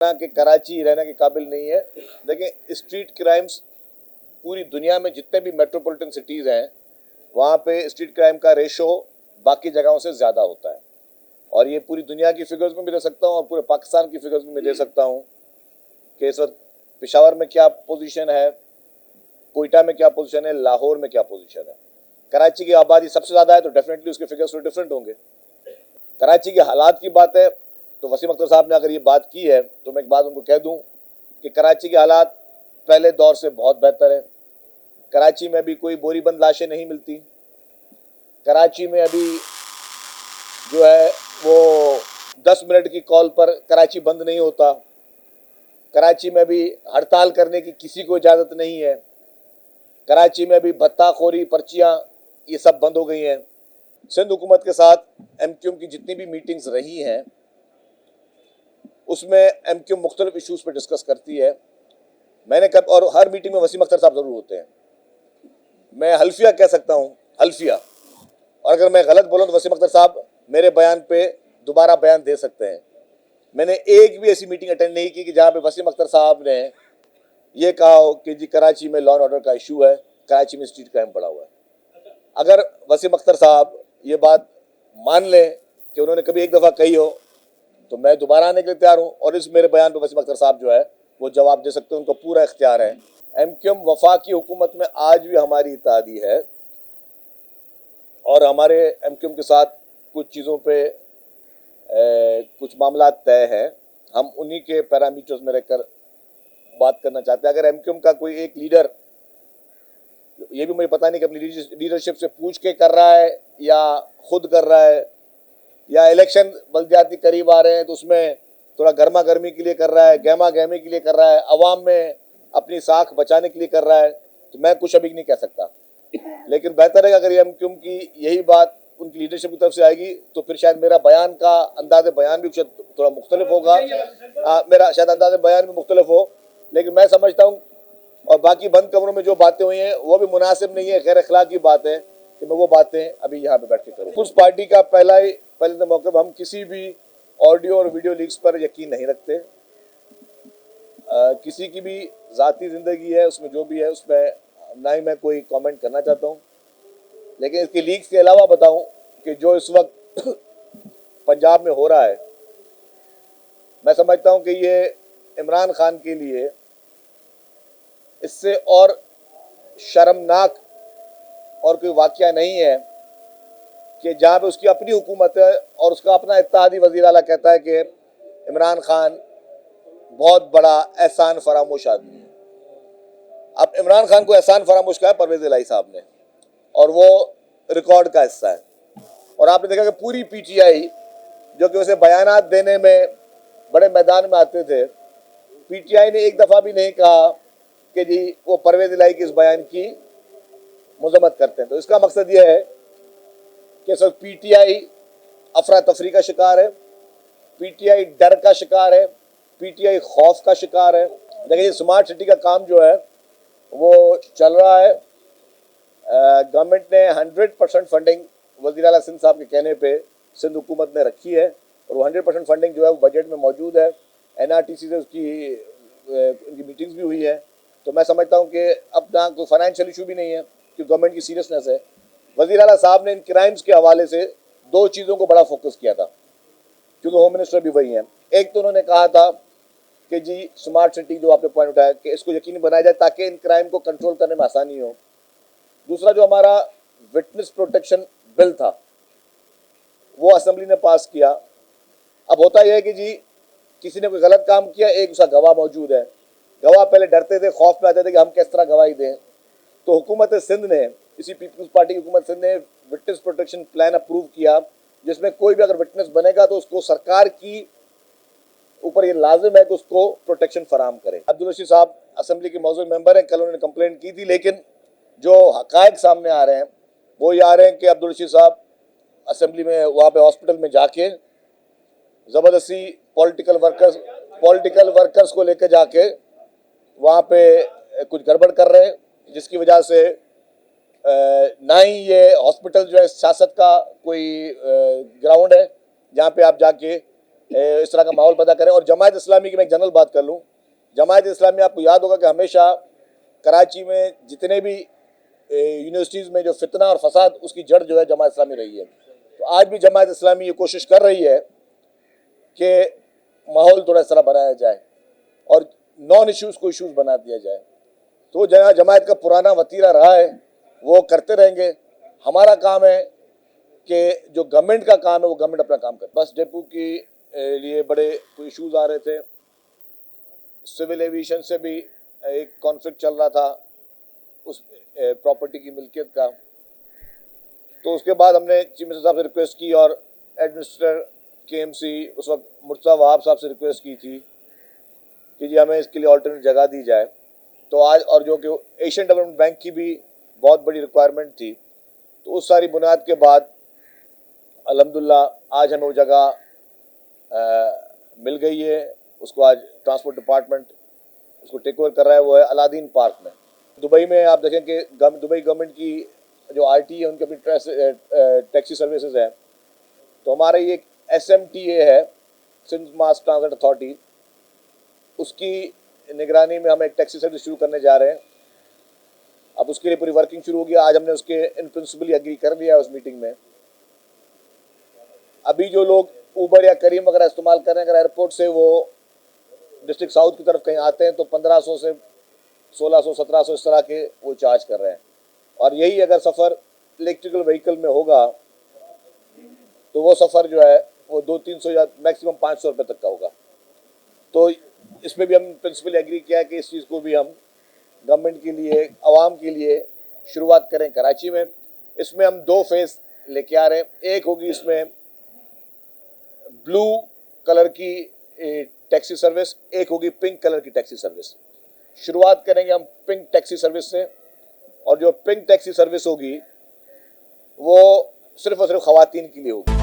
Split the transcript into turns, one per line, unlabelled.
कि कराची रहने के काबिल नहीं है। देखिए, स्ट्रीट क्राइम्स पूरी दुनिया में जितने भी मेट्रोपॉलिटन सिटीज़ हैं वहाँ पे स्ट्रीट क्राइम का रेशो बाकी जगहों से ज़्यादा होता है। और ये पूरी दुनिया की फिगर्स में भी दे सकता हूँ और पूरे पाकिस्तान की फिगर्स में भी दे सकता हूँ कि इस वक्त पेशावर में क्या पोजीशन है, कोयटा में क्या पोजीशन है, लाहौर में क्या पोजीशन है। कराची की आबादी सबसे ज़्यादा है तो डेफिनेटली उसके फिगर्स तो डिफरेंट होंगे। कराची के हालात की बात है तो वसीम अख्तर साहब ने अगर ये बात की है तो मैं एक बात उनको कह दूं कि कराची के हालात पहले दौर से बहुत बेहतर है। कराची में अभी कोई बोरीबंद लाशें नहीं मिलती। कराची में अभी जो है वो 10 मिनट की कॉल पर कराची बंद नहीं होता। कराची में अभी हड़ताल करने की किसी को इजाज़त नहीं है। कराची में अभी भत्ताखोरी, पर्चियाँ, ये सब बंद हो गई हैं। सिंध हुकूमत के साथ एमक्यूएम की जितनी भी मीटिंग्स रही हैं उसमें एमक्यूएम मुख्तलिफ इशूज़ पर डिस्कस करती है। मैंने कब और हर मीटिंग में वसीम अख्तर साहब ज़रूर होते हैं। मैं हल्फिया कह सकता हूँ, हल्फिया, और अगर मैं गलत बोलूँ तो वसीम अख्तर साहब मेरे बयान पे दोबारा बयान दे सकते हैं। मैंने एक भी ऐसी मीटिंग अटेंड नहीं की कि जहाँ पे वसीम अख्तर साहब ने ये कहा हो कि जी कराची में लॉ एंड ऑर्डर का इशू है, कराची में स्ट्रीट क्राइम बढ़ा हुआ है। अगर वसीम अख्तर साहब ये बात मान लें कि उन्होंने कभी एक दफ़ा कही हो तो मैं दोबारा आने के लिए तैयार हूँ और इस मेरे बयान पर वसीम अख्तर साहब जो है वो जवाब दे सकते हैं, उनको पूरा इख्तियार है। एमक्यूएम वफाकी हुकूमत में आज भी हमारी इत्तेहादी है और हमारे एमक्यूएम के साथ कुछ चीज़ों पे कुछ मामला तय हैं। हम उन्हीं के पैरामीटर्स में रहकर बात करना चाहते हैं। अगर एमक्यूएम का कोई एक लीडर, ये भी मुझे पता नहीं कि अपनी लीडरशिप से पूछ के कर रहा है या खुद कर रहा है या इलेक्शन बल्दियाती करीब आ रहे हैं तो उसमें थोड़ा गर्मा गर्मी के लिए कर रहा है, गहमा गहमी के लिए कर रहा है, अवाम में अपनी साख बचाने के लिए कर रहा है, तो मैं कुछ अभी नहीं कह सकता। लेकिन बेहतर है अगर एमक्यूएम की यही बात उनकी लीडरशिप की तरफ से आएगी तो फिर शायद मेरा बयान का अंदाज़ बयान भी थोड़ा मुख्तलिफ होगा। मेरा शायद अंदाज़ बयान भी मुख्तलिफ हो, लेकिन मैं समझता हूँ और बाकी बंद कमरों में जो बातें हुई हैं वो भी मुनासिब नहीं है, गैर अखलाकी बात है कि मैं वो बातें अभी यहाँ पे बैठ के करूँ। उस पार्टी का पहले मौके पर हम किसी भी ऑडियो और वीडियो लीक्स पर यकीन नहीं रखते। किसी की भी ज़ाती ज़िंदगी है, उसमें जो भी है उसमें ना ही मैं कोई कमेंट करना चाहता हूँ। लेकिन इसके लीक्स के अलावा बताऊँ कि जो इस वक्त पंजाब में हो रहा है, मैं समझता हूँ कि ये इमरान खान के लिए इससे और शर्मनाक और कोई वाक़या नहीं है कि जहाँ पे उसकी अपनी हुकूमत है और उसका अपना इत्तेहादी वज़ीर आला कहता है कि इमरान खान बहुत बड़ा एहसान फरामोश आदमी है। अब इमरान खान को एहसान फरामोश कहा है परवेज़ इलाही साहब ने और वो रिकॉर्ड का हिस्सा है। और आपने देखा कि पूरी पीटीआई जो कि उसे बयानात देने में बड़े मैदान में आते थे, पीटीआई ने एक दफ़ा भी नहीं कहा कि जी वो परवेज़ इलाही के इस बयान की मजम्मत करते हैं। तो इसका मकसद ये है कि सब पीटीआई अफरा तफरी का शिकार है, पीटीआई डर का शिकार है, पीटीआई खौफ का शिकार है। देखिए स्मार्ट सिटी का काम जो है वो चल रहा है। गवर्नमेंट ने 100% फंडिंग वज़ीर आला सिंध साहब के कहने पे सिंध हुकूमत ने रखी है और वो 100% फंडिंग जो है वो बजट में मौजूद है। एनआरटीसी से उसकी उनकी मीटिंग्स भी हुई है। तो मैं समझता हूँ कि अब ना कोई फाइनेंशियल इशू भी नहीं है कि गवर्नमेंट की सीरियसनेस है। वज़ीर आला साहब ने इन क्राइम्स के हवाले से दो चीज़ों को बड़ा फोकस किया था क्योंकि होम मिनिस्टर भी वही हैं। एक तो उन्होंने कहा था कि जी स्मार्ट सिटी जो आपने पॉइंट उठाया कि इसको यकीनी बनाया जाए ताकि इन क्राइम को कंट्रोल करने में आसानी हो। दूसरा जो हमारा विटनेस प्रोटेक्शन बिल था वो असेंबली ने पास किया। अब होता यह है कि जी किसी ने कोई गलत काम किया, एक उसका गवाह मौजूद है। गवाह पहले डरते थे, खौफ में आते थे कि हम किस तरह गवाही दें। तो हुकूमत सिंध ने, इसी पीपल्स पार्टी की हुकूमत सिंध ने विटनेस प्रोटेक्शन प्लान अप्रूव किया जिसमें कोई भी अगर विटनेस बनेगा तो उसको सरकार की ऊपर ये लाजिम है कि उसको प्रोटेक्शन फराम करे। अब्दुल रशीद साहब असेंबली के मौजूद मेंबर हैं, कल उन्होंने कंप्लेंट की थी, लेकिन जो हकायक सामने आ रहे हैं वो ये आ रहे हैं कि अब्दुल रशीद साहब असेंबली में वहाँ पे हॉस्पिटल में जाके ज़बरदस्ती पॉलिटिकल वर्कर्स को लेकर जाके वहाँ पे कुछ गड़बड़ कर रहे हैं जिसकी वजह से ना ही ये हॉस्पिटल जो है सियासत का कोई ग्राउंड है जहाँ पे आप जाके इस तरह का माहौल पैदा करें। और जमात इस्लामी की मैं एक जनरल बात कर लूँ, जमात इस्लामी आपको याद होगा कि हमेशा कराची में जितने भी यूनिवर्सिटीज़ में जो फितना और फसाद, उसकी जड़ जो है जमात इस्लामी रही है। तो आज भी जमात इस्लामी ये कोशिश कर रही है कि माहौल थोड़ा इस तरह बनाया जाए और नॉन इश्यूज़ को इश्यूज़ बना दिया जाए। तो जहाँ जमात का पुराना वतीरा रहा है वो करते रहेंगे। हमारा काम है कि जो गवर्नमेंट का काम है वो गवर्नमेंट अपना काम करे। बस डिपो के लिए बड़े कोई इश्यूज़ आ रहे थे, सिविल एविएशन से भी एक कॉन्फ्लिक्ट चल रहा था उस प्रॉपर्टी की मिल्कियत का। तो उसके बाद हमने चीफ मिनिस्टर साहब से रिक्वेस्ट की और एडमिनिस्ट्रेटर केएमसी उस वक्त मुर्तज़ा वहाब साहब से रिक्वेस्ट की थी कि जी हमें इसके लिए ऑल्टरनेट जगह दी जाए। तो आज और जो कि एशियन डेवलपमेंट बैंक की भी बहुत बड़ी रिक्वायरमेंट थी, तो उस सारी बुनियाद के बाद अल्हम्दुलिल्लाह आज हमें वो जगह मिल गई है। उसको आज ट्रांसपोर्ट डिपार्टमेंट उसको टेक ओवर कर रहा है, वो है अलादीन पार्क में। दुबई में आप देखें कि दुबई गवर्नमेंट की जो आरटी है उनकी अपनी टैक्सी सर्विसेज है। तो हमारा ये SMTA है, सिंध मास ट्रांसपोर्ट अथॉरिटी, उसकी निगरानी में हम एक टैक्सी सर्विस शुरू करने जा रहे हैं। अब उसके लिए पूरी वर्किंग शुरू होगी। आज हमने उसके इन प्रिंसिपल एग्री कर लिया है उस मीटिंग में। अभी जो लोग ऊबर या करीम वगैरह इस्तेमाल कर रहे हैं, अगर एयरपोर्ट से वो डिस्ट्रिक्ट साउथ की तरफ कहीं आते हैं तो 1500 से 1600 1700 इस तरह के वो चार्ज कर रहे हैं। और यही अगर सफ़र इलेक्ट्रिकल व्हीकल में होगा तो वो सफ़र जो है वो 200-300 या मैक्सिमम 500 रुपये तक का होगा। तो इसमें भी हम प्रिंसिपल एग्री किया कि इस चीज़ को भी हम गवर्नमेंट के लिए, आवाम के लिए शुरुआत करें कराची में। इसमें हम 2 फेज़ लेके आ रहे हैं। एक होगी इसमें ब्लू कलर की टैक्सी सर्विस, एक होगी पिंक कलर की टैक्सी सर्विस। शुरुआत करेंगे हम पिंक टैक्सी सर्विस से, और जो पिंक टैक्सी सर्विस होगी वो सिर्फ और सिर्फ ख़वातीन के लिए होगी।